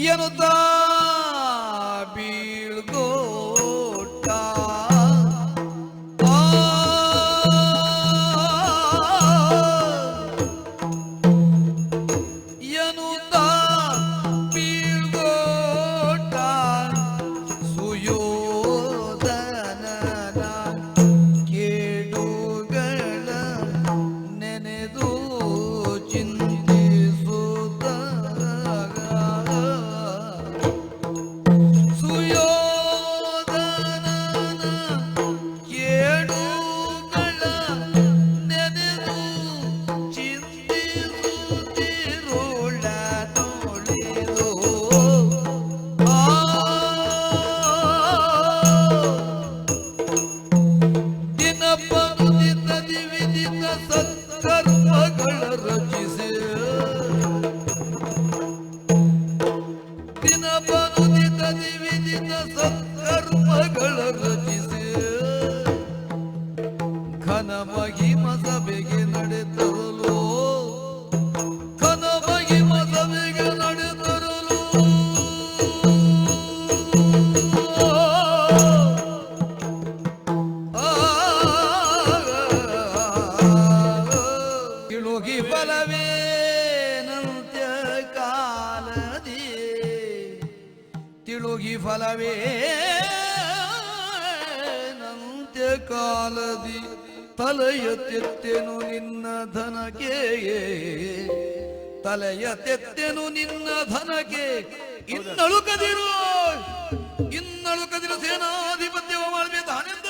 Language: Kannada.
ಎನ್ನುತ್ತಾ ಬೀಳ್ಗೋಟ ಎನ್ನುತ್ತಾ ಬೀಳ್ಗೋಟ ಸುಯೋಧನನ ಕೇಡುಗಳ ನೆನೆದು ಚಿಂತಿಸುತ್ತ ಸುಯೋಧನನ ಕೇಡುಗಳ ನೆನೆದು ಚಿಂತಿಸುತ್ತಿರುಳ ನೋಳಿದು ದಿನಪನುದಿತ ದಿವಿದಿತ ಸತ್ಕರ್ಮಗಳ ರಚಿಸಿ ದಿನಪನುದಿತ ದಿವಿದಿತ ಸತ್ಕರ್ಮಗಳ ರಚಿಸಿ ಘನ ಮಹಿಮ ಸಭೆಗೆ ನಡೆತರಲು ಘನ ಮಹಿಮ ಸಭೆಗೆ ನಡೆತರಲು ತಿಳುಗಿ ಫಲವೇನಂತ್ಯ ಕಾಲದಿ ತಿಳುಗಿ ಫಲವೇನಂತ್ಯ ಕಾಲದಿ ತಲೆಯ ತೆತ್ತೆನು ನಿನ್ನ ಧನಕ್ಕೆ ತಲೆಯ ತೆತ್ತೆನು ನಿನ್ನ ಧನಕ್ಕೆ ಇನ್ನಳುಕದಿರು ಸೇನಾಧಿಪತ್ಯವ ಮಾಡಬೇಕಾನೆಂದ